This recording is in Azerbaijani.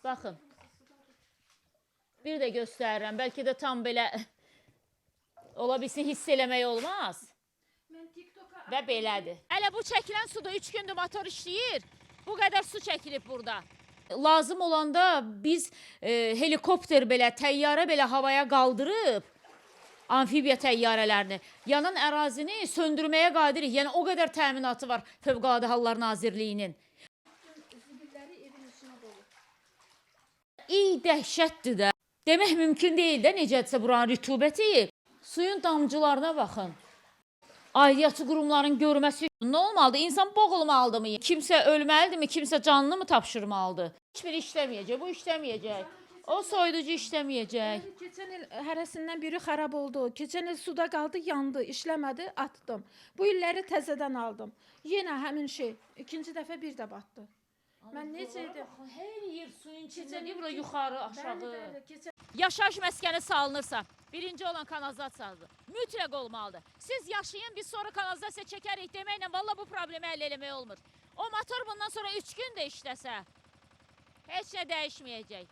Baxın. Bir də göstərirəm. Bəlkə də tam belə ola bilsin hiss eləmək olmaz. Və belədir. Hələ bu çəkilən suda 3 gündür motor işləyir. Bu qədər su çəkilib burada. Lazım olanda biz helikopter belə, təyyarə belə havaya qaldırıb, amfibiya təyyarələrini, yanan ərazini söndürməyə qadirik. Yəni o qədər təminatı var Fövqəladə Hallar Nazirliyinin. İy dəhşətdir də. Demək mümkün deyil də necədirsə buranın rütubəti. Suyun damcılarına baxın. Aidiyyatçı qurumların görməsi nə olmalıdır? İnsan boğulmalıdır mı? Kimsə ölməlidir mi? Kimsə canını mı tapşırmalıdır? Hiçbir işləməyəcək. Bu işləməyəcək. O soyuducu işləməyəcək. Keçən il hərəsindən biri xarab oldu. Keçən il suda qaldı, yandı, işləmədi, atdım. Bu illəri təzədən aldım. Yenə həmin şey. İkinci dəfə bir də batdı. Mən necə edim? Hər yer suyun içindədir, bura yuxarı, aşağı. Bəli, Yaşayış məskəni salınırsa, birinci olan kanalizasiyadır. Mütləq olmalıdır. Siz yaşayın, biz sonra kanalizasiya çəkərik deməklə, valla bu problemi həll eləmək olmur. O motor bundan sonra 3 gün də işləsə, heç nə dəyişməyəcək.